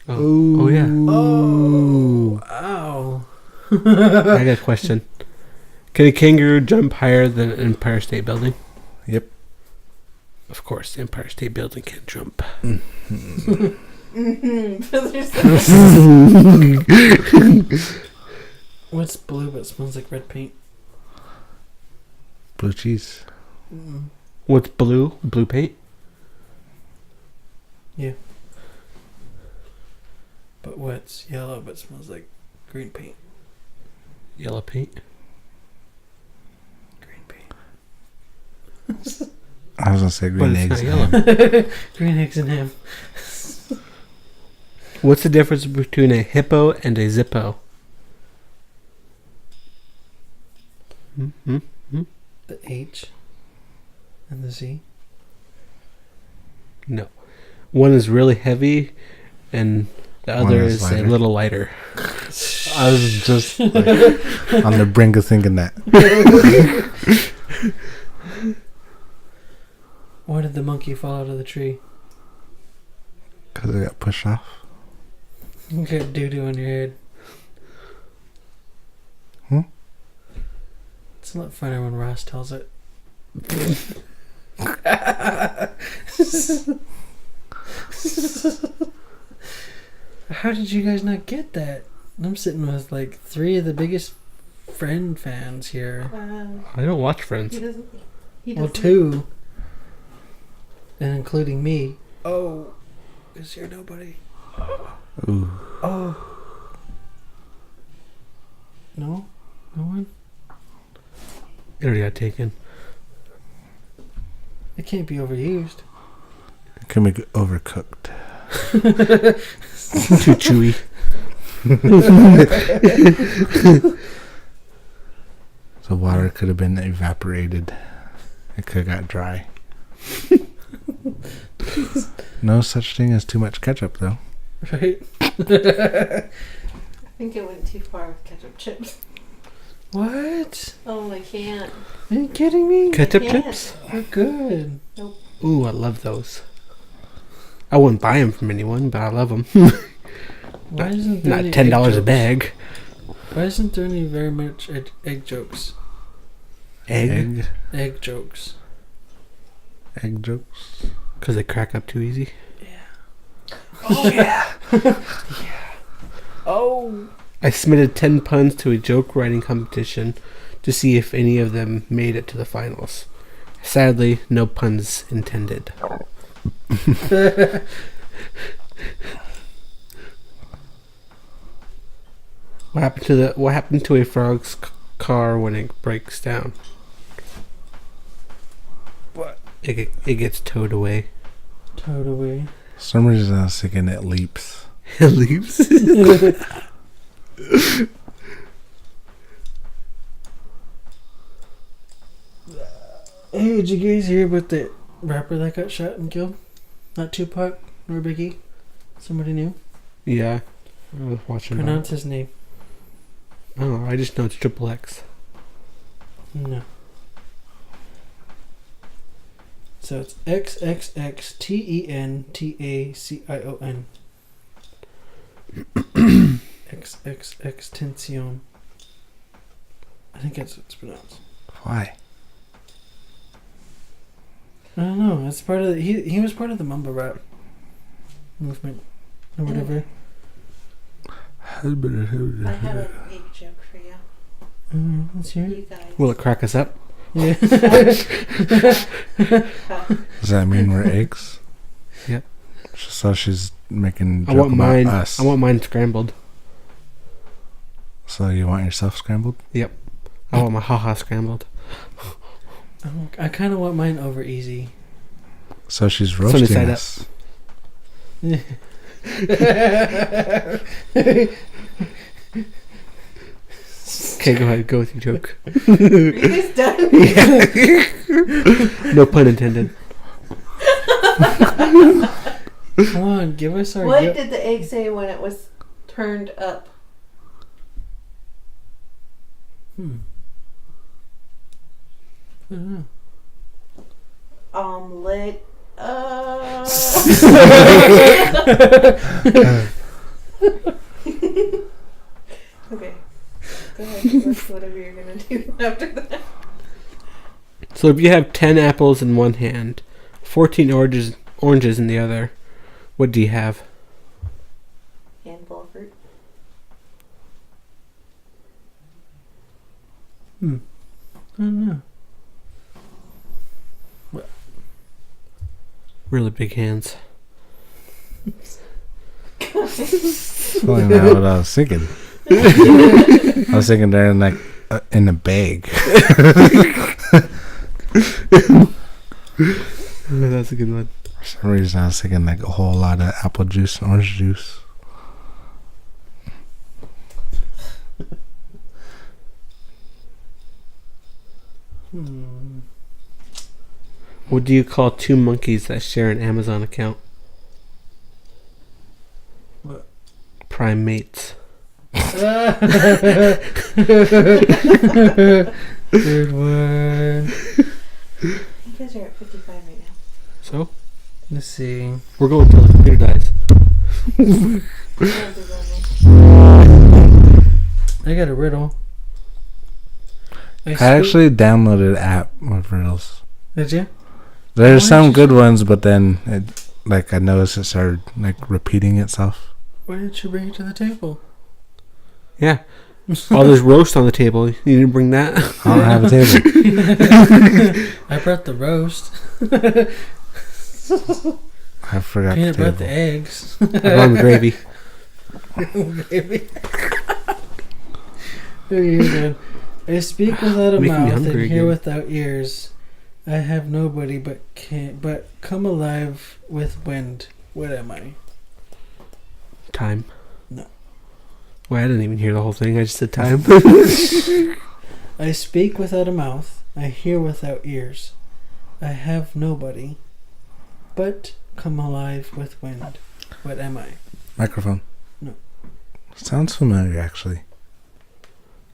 Oh yeah. Oh. Ow. I got a question. Can a kangaroo jump higher than an Empire State Building? Yep. Of course, the Empire State Building can't jump. What's blue but smells like red paint? Blue cheese. Mm. What's blue? Blue paint? Yeah. But what's yellow but smells like green paint? Yellow paint? Green paint. I was gonna say But green it's eggs. not yellow. Green eggs and ham. What's the difference between a hippo and a zippo? Mm-hmm. The H and the Z. No. One is really heavy and the One other is is lighter. a little lighter. I was just like, on the brink of thinking that. Why did the monkey fall out of the tree? Because it got pushed off. You got doo-doo on your head. Hmm? It's a lot funnier when Ross tells it. How did you guys not get that? I'm sitting with like 3 of the biggest Friend fans here. I don't watch Friends. He doesn't. He Well, doesn't. 2. And including me. Oh. Is here nobody? Ooh. Oh. No? No one? It already got taken. It can't be overused. It can be overcooked. Too chewy. The water could have been evaporated. It could have got dry. No such thing as too much ketchup, though. Right? I think it went too far with ketchup chips. What? Oh, I can't. Are you kidding me? Ketchup Yeah. chips? They're good. Ooh, I love those. I wouldn't buy them from anyone, but I love them. Why isn't there Not any $10 egg a jokes? bag. Why isn't there any very much egg jokes? Egg? Egg jokes. Egg jokes. Because they crack up too easy. Oh yeah. Oh. I submitted 10 puns to a joke writing competition to see if any of them made it to the finals. Sadly, no puns intended. What happened to a frog's car when it breaks down? What? It gets towed away. Totally. For some reason I was thinking it leaps. It leaves. Hey, did you guys hear about the rapper that got shot and killed? Not Tupac nor Biggie. Somebody new. Yeah, I was watching. Pronounce his name. Oh, I just know it's Triple X. No. So it's XXXTENTACION. XXX Tension. I think that's what it's pronounced. Why? I don't know. It's part of the, he was part of the mumble rap movement or whatever. I have an egg joke for you. Let's hear it. You guys. Will it crack us up? Yeah. Does that mean we're eggs? Yep. So she's making a I joke want about mine. us. I want mine scrambled. So you want yourself scrambled? Yep. I want my haha scrambled. I kind of want mine over easy. So she's Sunny roasting side up. us. Okay, go ahead. Go with your joke. Are you guys done? No pun intended. Come on, give us our. What did the egg say when it was turned up? I don't know. Omelet. Okay. Go ahead. That's whatever you're gonna do after that. So if you have 10 apples in one hand, 14 oranges in the other, what do you have? Handful of fruit. I don't know. Really big hands. Well, not what I was thinking. I was thinking they're in, like, in a bag. That's a good one. For some reason, I was thinking, like, a whole lot of apple juice and orange juice. What do you call two monkeys that share an Amazon account? What? Primates. Good one. You guys are at 55 right now. So? Let's see. We're going until the computer dies. I got a riddle. I actually downloaded an app with riddles. Did you? There's Why some didn't good ones, but then, I noticed it started, like, repeating itself. Why didn't you bring it to the table? Yeah. Oh, there's roast on the table. You didn't bring that? I don't have a table. I brought the roast. I forgot the Peanut brought the table. eggs. I brought the gravy. Baby. Here's one. I speak without a Making me mouth hungry and hear again. without ears. I have nobody but come alive with wind. What am I? Time. No. Well, I didn't even hear the whole thing. I just said time. I speak without a mouth. I hear without ears. I have nobody but come alive with wind. What am I? Microphone. No. Sounds familiar, actually.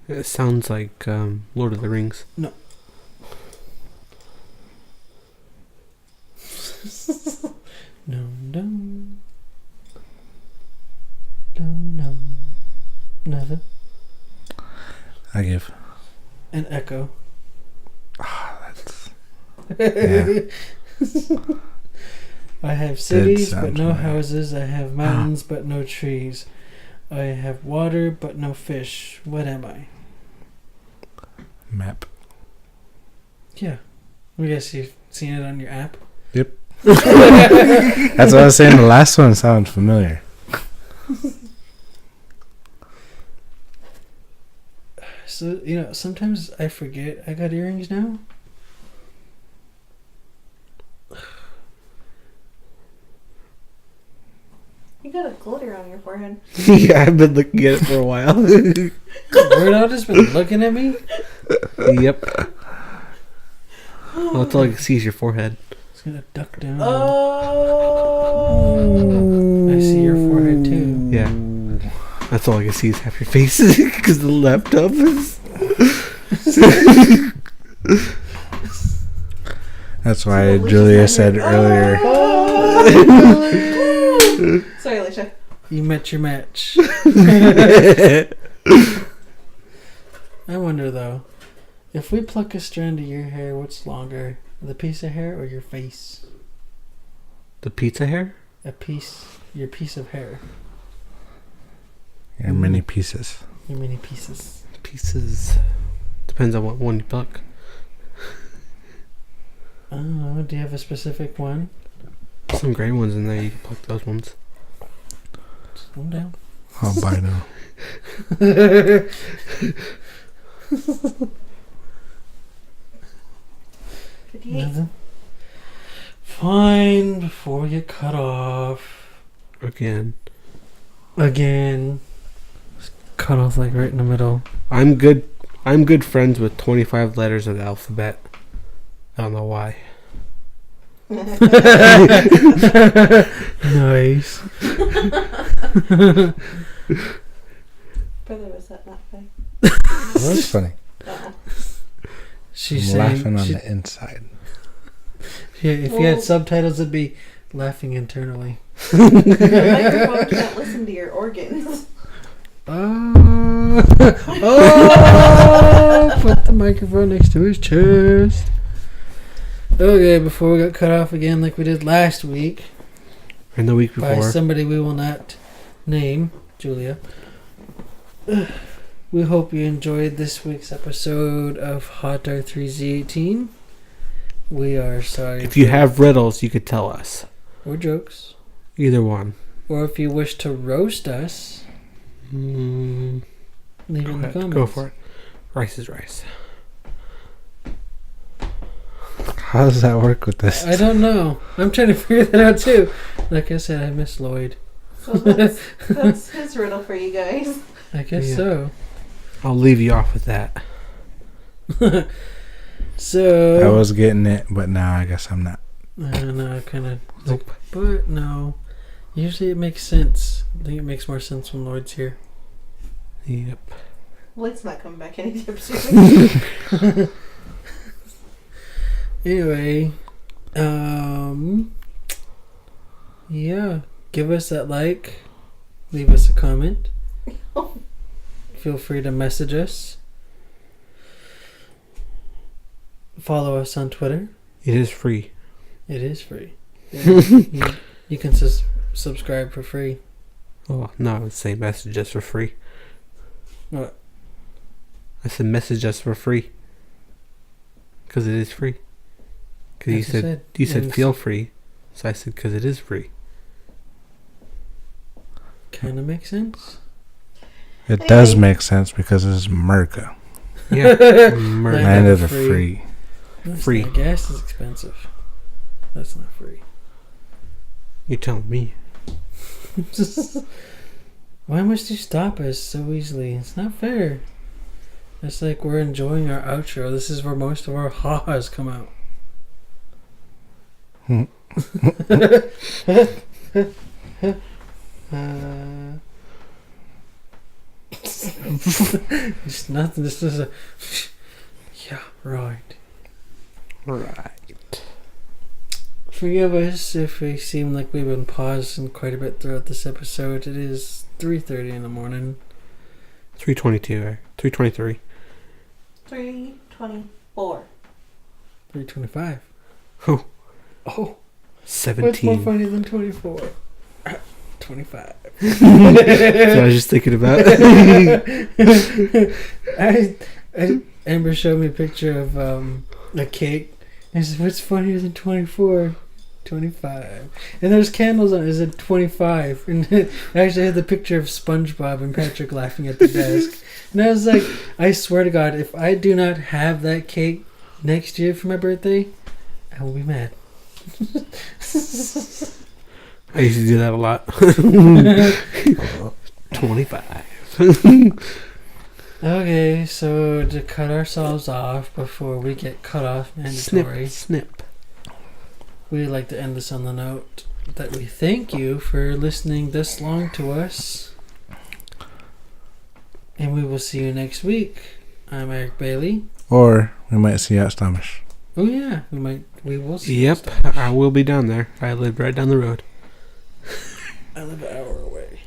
It sounds like Lord of the Rings. No. Dum dum. Dum dum. Nothing. I give. An echo. Yeah. I have cities sound but no familiar. houses. I have mountains but no trees. I have water but no fish. What am I? Map. Yeah. I guess you've seen it on your app. Yep. That's what I was saying. The last one sounds familiar. So, sometimes I forget I got earrings now. You got a glitter on your forehead. Yeah, I've been looking at it for a while. Weirdo just been looking at me. Yep. Well, that's all I can see is your forehead. It's gonna duck down. Oh. I see your forehead too. Yeah. That's all I can see is half your face because the laptop is. That's why Julia said earlier. Sorry, Alicia. You met your match. I wonder though, if we pluck a strand of your hair, what's longer, the piece of hair or your face? The pizza hair? Your piece of hair. Your many pieces. Your many pieces. Pieces. Depends on what one you pluck. I don't know. Do you have a specific one? Some gray ones in there. You can pluck those ones. Slow down. Albino. Nothing. Fine, before we get cut off. Again. Just cut off like right in the middle. I'm good friends with 25 letters of the alphabet. I don't know why. Nice. Brother, was that not funny? That's funny. Oh. She's I'm laughing saying on she, the inside. yeah, if you Well- had subtitles, it'd be laughing internally. The microphone can't listen to your organs. Oh, put the microphone next to his chest. Okay, before we got cut off again like we did last week And the week by before. somebody we will not name, Julia. We hope you enjoyed this week's episode of Hot R3z18. We are sorry. If you have riddles, you could tell us. or jokes, Either one. or if you wish to roast us, leave it in the comments. Go for it. Rice is rice. How does that work with this? I don't know. I'm trying to figure that out too. Like I said, I miss Lloyd. So that's his riddle for you guys. I guess Yeah. so. I'll leave you off with that. So I was getting it, but now I guess I'm not. I don't know. I kind of. Nope. But no. Usually it makes sense. I think it makes more sense when Lloyd's here. Yep. Lloyd's not coming back anytime soon. Anyway, yeah, give us that like, leave us a comment. Feel free to message us. Follow us on Twitter. It is free. It is free. Yeah, you can subscribe for free. Oh, no, I would say message us for free. What? I said message us for free. Because it is free. Because As I you said and feel free. So I said because it is free. Kind of makes sense. It does make sense because it's America. Yeah. Land Land of of the free. free. That's Free. not- gas is expensive. That's not free. You're telling me. Why must you stop us so easily? It's not fair. It's like we're enjoying our outro. This is where most of our ha-has come out. It's nothing. This is a. Yeah, right. Right. Forgive us if we seem like we've been pausing quite a bit throughout this episode. It is 3:30 in the morning. 322, 323. 324. 3:25. Oh. Oh, what's 17. more funny than 24? 25. That's what I was just thinking about. Amber showed me a picture of a cake. I said, "What's funnier than 24?" 25. And there's candles on it. It said 25. And I actually had the picture of SpongeBob and Patrick laughing at the desk. And I was like, I swear to God, if I do not have that cake next year for my birthday, I will be mad. I used to do that a lot. 25. Okay, so to cut ourselves off before we get cut off mandatory, Snip. we'd like to end this on the note that we thank you for listening this long to us. And we will see you next week. I'm Eric Bailey. Or we might see you at Stomach. Oh yeah, we will see you Yep, next time. I will be down there. I live right down the road. I live an hour away.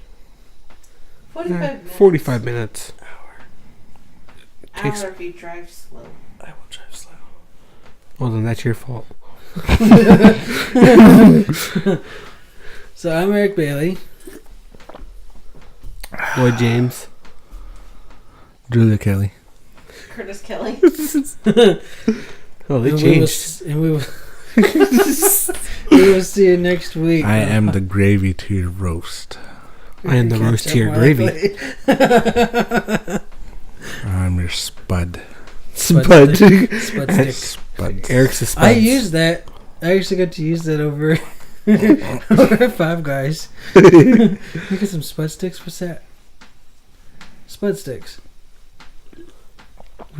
45 minutes. 45 minutes. Hour if you drive slow. I will drive slow. Well, then that's your fault. So I'm Eric Bailey. Lloyd James. Julia Kelly. Curtis Kelly. Oh, they And changed. we will see you next week. I am the gravy to your roast. I am the Can't roast tell to your why I gravy. play. I'm your spud. Spud Spud. Spud stick. Spud. Eric's a spud. I used that. I actually got to use that over over Five Guys. Look at some spud sticks. What's that? Spud sticks. We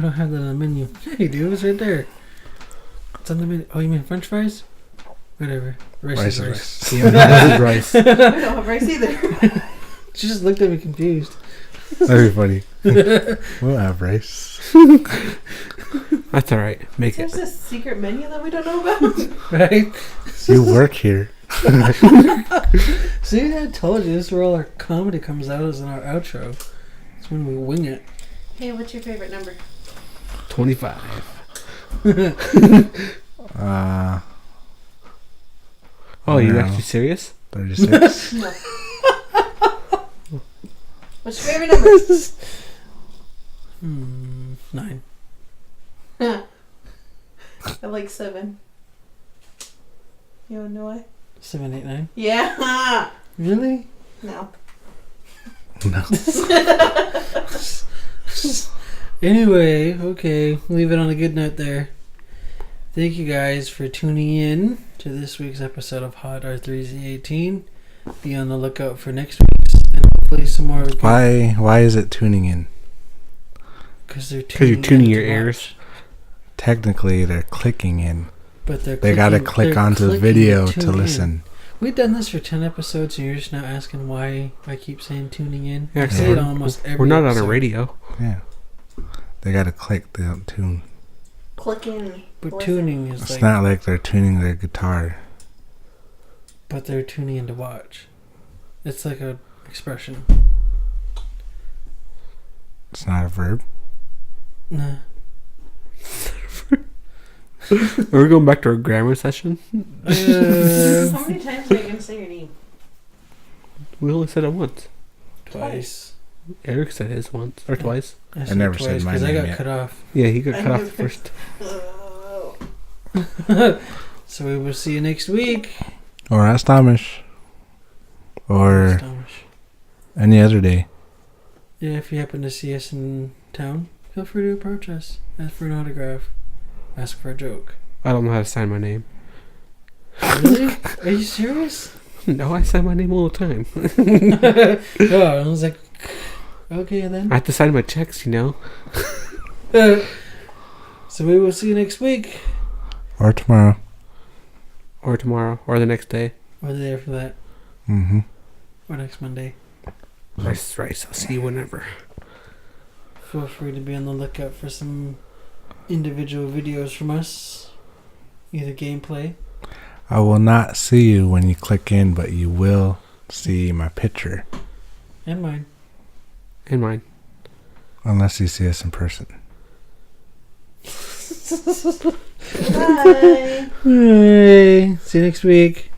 don't have that on the menu. Hey, dude, it's right there. It's on the menu. Oh, you mean French fries? Whatever. Rice is rice. Yeah, that is rice. I don't have rice either. She just looked at me confused. That'd be funny. We'll have rice. That's alright. Make There's it. a secret menu that we don't know about. Right? You work here. See, I told you this is where all our comedy comes out is in our outro. It's when we wing it. Hey, what's your favorite number? 25. Oh, you No. actually serious? 36. No. What's your favorite number? 9. I like 7. You wanna know why? 789. Yeah. Really? No. No. Anyway, okay. Leave it on a good note there. Thank you guys for tuning in to this week's episode of Hot R3z18. Be on the lookout for next week's and hopefully some more. Why is it tuning in? Because you're tuning your ears. Technically, they're clicking in. But They gotta click onto the video to listen. We've done this for 10 episodes, and you're just now asking why I keep saying tuning in. Yeah, I say it almost every we're not on episode. a radio. Yeah. They gotta click the tune. Click in. But listen. tuning is It's like... not like they're tuning their guitar. But they're tuning in to watch. It's like a expression. It's not a verb. Nah. Are we going back to our grammar session? How many times are you gonna say your name? We only said it once. Twice. Eric said his once or twice. I never said my because I name got yet. cut off. Yeah, he got cut off first. So we will see you next week. Or ask Thomas. Or any other day. Yeah, if you happen to see us in town, feel free to approach us. Ask for an autograph. Ask for a joke. I don't know how to sign my name. Really? Are you serious? No, I sign my name all the time. Oh, I was like, okay then. I have to sign my checks, you know. So we will see you next week. Or tomorrow. Or tomorrow. Or the next day. Or the day after that. Mm-hmm. Or next Monday. Rice. I'll see you whenever. Feel free to be on the lookout for some individual videos from us. Either gameplay. I will not see you when you click in, but you will see my picture. And mine. And mine. Unless you see us in person. Bye. Bye. See you next week.